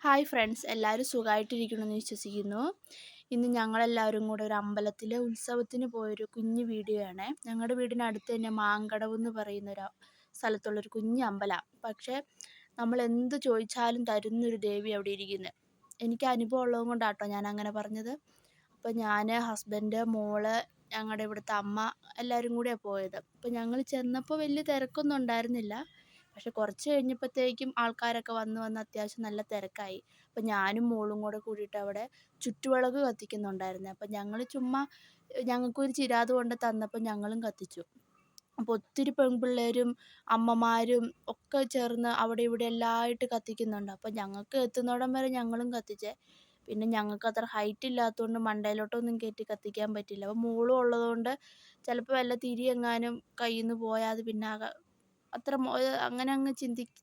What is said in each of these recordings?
Hi friends, എല്ലാവരും സുഖമായിട്ടിരിക്കണമെന്ന് വിശ്വസിക്കുന്നു. ഇന്ന് ഞങ്ങളെല്ലാവരും കൂടെ ഒരു അമ്പലത്തിലെ ഉത്സവത്തിന് പോയൊരു കുഞ്ഞു വീഡിയോ ആണ്. ഞങ്ങളുടെ വീടിനടുത്ത് തന്നെ മാങ്കടവ് എന്ന് പറയുന്നൊരു സ്ഥലത്തുള്ളൊരു കുഞ്ഞ് അമ്പലമാണ്. പക്ഷേ നമ്മൾ എന്ത് ചോദിച്ചാലും തരുന്നൊരു ദേവി അവിടെ ഇരിക്കുന്നത്. എനിക്ക് അനുഭവം ഉള്ളത് കൊണ്ടാട്ടോ ഞാൻ അങ്ങനെ പറഞ്ഞത്. അപ്പോൾ ഞാൻ, ഹസ്ബൻഡ്, മോള്, ഞങ്ങളുടെ ഇവിടുത്തെ അമ്മ എല്ലാവരും കൂടെയാണ് പോയത്. അപ്പോൾ ഞങ്ങൾ ചെന്നപ്പോൾ വലിയ തിരക്കൊന്നും ഉണ്ടായിരുന്നില്ല. പക്ഷെ കുറച്ച് കഴിഞ്ഞപ്പോഴത്തേക്കും ആൾക്കാരൊക്കെ വന്ന് അത്യാവശ്യം നല്ല തിരക്കായി. അപ്പം ഞാനും മോളും കൂടെ കൂടിയിട്ട് അവിടെ ചുറ്റുവിളക്ക് കത്തിക്കുന്നുണ്ടായിരുന്നത്. അപ്പം ഞങ്ങൾ ചുമ്മാ ഞങ്ങൾക്കൊരു ചിരാത് കൊണ്ട് തന്നപ്പോൾ ഞങ്ങളും കത്തിച്ചു. അപ്പോൾ ഒത്തിരി പെൺപിള്ളേരും അമ്മമാരും ഒക്കെ ചേർന്ന് അവിടെ ഇവിടെ എല്ലാമായിട്ട് കത്തിക്കുന്നുണ്ട്. അപ്പം ഞങ്ങൾക്ക് എത്തുന്നിടം വരെ ഞങ്ങളും കത്തിച്ചേ. പിന്നെ ഞങ്ങൾക്ക് അത്ര ഹൈറ്റ് ഇല്ലാത്തതുകൊണ്ട് മണ്ടയിലോട്ടൊന്നും കയറ്റി കത്തിക്കാൻ പറ്റില്ല. അപ്പോൾ മോളും ഉള്ളതുകൊണ്ട് ചിലപ്പോൾ വല്ല തിരി എങ്ങാനും കയ്യിൽ നിന്ന് പോയാൽ അത് പിന്നെ അത്ര അങ്ങനെ അങ്ങ്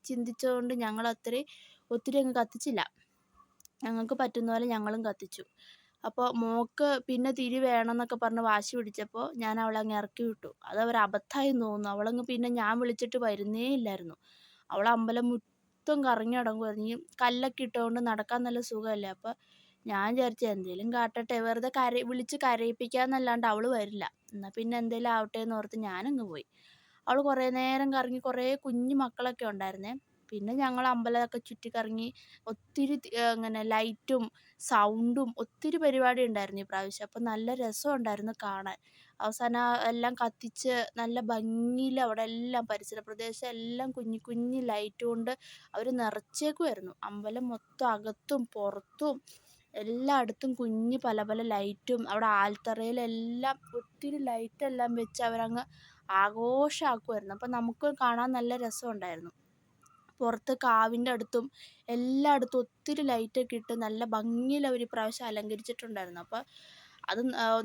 ചിന്തിച്ചതുകൊണ്ട് ഞങ്ങൾ ഒത്തിരി അങ്ങ് കത്തിച്ചില്ല. ഞങ്ങൾക്ക് പറ്റുന്ന പോലെ ഞങ്ങളും കത്തിച്ചു. അപ്പോൾ മോൾക്ക് പിന്നെ തിരി വേണമെന്നൊക്കെ പറഞ്ഞ് വാശി പിടിച്ചപ്പോൾ ഞാൻ അവളെ അങ്ങ് ഇറക്കി വിട്ടു. അത് ഒരു അബദ്ധമായെന്ന് തോന്നുന്നു. അവളങ്ങ് പിന്നെ ഞാൻ വിളിച്ചിട്ട് വരുന്നേ ഇല്ലായിരുന്നു. അവൾ അമ്പലം മൊത്തം കറങ്ങി നടക്കുമായിരുന്നു. ഈ കല്ലൊക്കെ ഇട്ടുകൊണ്ട് നടക്കാൻ നല്ല സുഖമല്ലേ. അപ്പോൾ ഞാൻ വിചാരിച്ചു എന്തെങ്കിലും കാട്ടട്ടെ, വെറുതെ വിളിച്ച് കരയിപ്പിക്കാമെന്നല്ലാണ്ട് അവൾ വരില്ല. എന്നാൽ പിന്നെ എന്തെങ്കിലും ആവട്ടെ എന്ന് ഓർത്ത് ഞാനങ്ങ് പോയി. അവൾ കുറേ നേരം കറങ്ങി. കുറേ കുഞ്ഞു മക്കളൊക്കെ ഉണ്ടായിരുന്നേ. പിന്നെ ഞങ്ങൾ അമ്പലമൊക്കെ ചുറ്റിക്കറങ്ങി. ഒത്തിരി ഇങ്ങനെ ലൈറ്റും സൗണ്ടും ഒത്തിരി പരിപാടി ഉണ്ടായിരുന്നു ഈ പ്രാവശ്യം. അപ്പം നല്ല രസമുണ്ടായിരുന്നു കാണാൻ. അവസാനം എല്ലാം കത്തിച്ച് നല്ല ഭംഗിയിൽ അവിടെ എല്ലാം പരിസര പ്രദേശം എല്ലാം കുഞ്ഞു കുഞ്ഞു ലൈറ്റ് കൊണ്ട് അവർ നിറച്ചേക്കുമായിരുന്നു. അമ്പലം മൊത്തം അകത്തും പുറത്തും എല്ലായിടത്തും കുഞ്ഞ് പല പല ലൈറ്റും അവിടെ ആൽത്തറയിലെല്ലാം ഒത്തിരി ലൈറ്റെല്ലാം വെച്ച് അവരങ്ങ് ആഘോഷമാക്കുമായിരുന്നു. അപ്പം നമുക്ക് കാണാൻ നല്ല രസമുണ്ടായിരുന്നു. പുറത്ത് കാവിൻ്റെ അടുത്തും എല്ലായിടത്തും ഒത്തിരി ലൈറ്റൊക്കെ ഇട്ട് നല്ല ഭംഗിയിൽ അവർ ഇപ്രാവശ്യം അലങ്കരിച്ചിട്ടുണ്ടായിരുന്നു. അപ്പോൾ അത്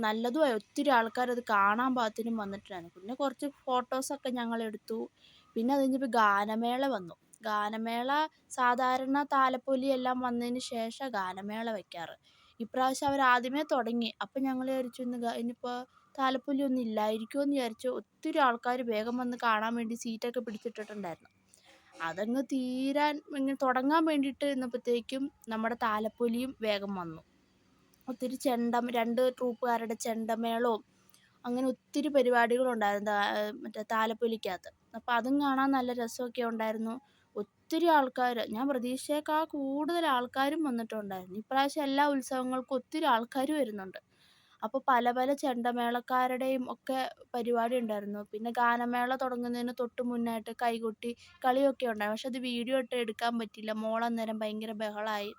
നല്ലതുമായി. ഒത്തിരി ആൾക്കാരത് കാണാൻ പാകത്തിനും വന്നിട്ടുണ്ടായിരുന്നു. പിന്നെ കുറച്ച് ഫോട്ടോസൊക്കെ ഞങ്ങളെടുത്തു. പിന്നെ അത് കഴിഞ്ഞപ്പോൾ ഗാനമേള വന്നു. ഗാനമേള സാധാരണ താലപ്പൊലി എല്ലാം വന്നതിന് ശേഷം ഗാനമേള വയ്ക്കാറ്. ഇപ്രാവശ്യം അവർ ആദ്യമേ തുടങ്ങി. അപ്പം ഞങ്ങൾ വിചാരിച്ചു ഇനിയിപ്പോൾ താലപ്പൊലി ഒന്നും ഇല്ലായിരിക്കുമോ എന്ന് വിചാരിച്ചു. ഒത്തിരി ആൾക്കാർ വേഗം വന്ന് കാണാൻ വേണ്ടി സീറ്റൊക്കെ പിടിച്ചിട്ടിട്ടുണ്ടായിരുന്നു. അതങ്ങ് തീരാൻ ഇങ്ങനെ തുടങ്ങാൻ വേണ്ടിയിട്ട് ഇരുന്നപ്പോഴത്തേക്കും നമ്മുടെ താലപ്പൊലിയും വേഗം വന്നു. ഒത്തിരി രണ്ട് ട്രൂപ്പുകാരുടെ ചെണ്ടമേളവും അങ്ങനെ ഒത്തിരി പരിപാടികളുണ്ടായിരുന്നു മറ്റേ താലപ്പൊലിക്കകത്ത്. അപ്പോൾ അതും കാണാൻ നല്ല രസമൊക്കെ ഉണ്ടായിരുന്നു. ഒത്തിരി ആൾക്കാർ, ഞാൻ പ്രതീക്ഷയേക്കാൾ കൂടുതൽ ആൾക്കാരും വന്നിട്ടുണ്ടായിരുന്നു. ഇപ്രാവശ്യം എല്ലാ ഉത്സവങ്ങൾക്കും ഒത്തിരി ആൾക്കാർ വരുന്നുണ്ട്. അപ്പോൾ പല പല ചെണ്ടമേളക്കാരുടെയും ഒക്കെ പരിപാടി ഉണ്ടായിരുന്നു. പിന്നെ ഗാനമേള തുടങ്ങുന്നതിന് തൊട്ട് മുന്നായിട്ട് കൈകൊട്ടി കളിയൊക്കെ ഉണ്ടായിരുന്നു. പക്ഷെ അത് വീഡിയോ ഇട്ട് എടുക്കാൻ പറ്റിയില്ല. മോളന്നേരം ഭയങ്കര ബഹളമായി.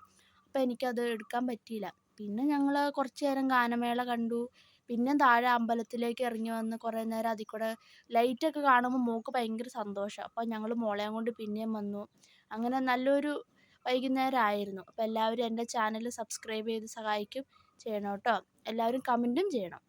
അപ്പോൾ എനിക്കത് എടുക്കാൻ പറ്റിയില്ല. പിന്നെ ഞങ്ങൾ കുറച്ച് നേരം ഗാനമേള കണ്ടു. പിന്നെ താഴെ അമ്പലത്തിലേക്ക് ഇറങ്ങി വന്ന് കുറേ നേരം അതിൽ കൂടെ ലൈറ്റൊക്കെ കാണുമ്പോൾ മോൾക്ക് ഭയങ്കര സന്തോഷം. അപ്പോൾ ഞങ്ങൾ മോളെയും കൊണ്ട് പിന്നെയും വന്നു. അങ്ങനെ നല്ലൊരു വൈകുന്നേരം ആയിരുന്നു. അപ്പോൾ എല്ലാവരും എൻ്റെ ചാനൽ സബ്സ്ക്രൈബ് ചെയ്ത് സഹായിക്കും ചെയ്യണം കേട്ടോ. എല്ലാവരും കമൻറ്റും ചെയ്യണം.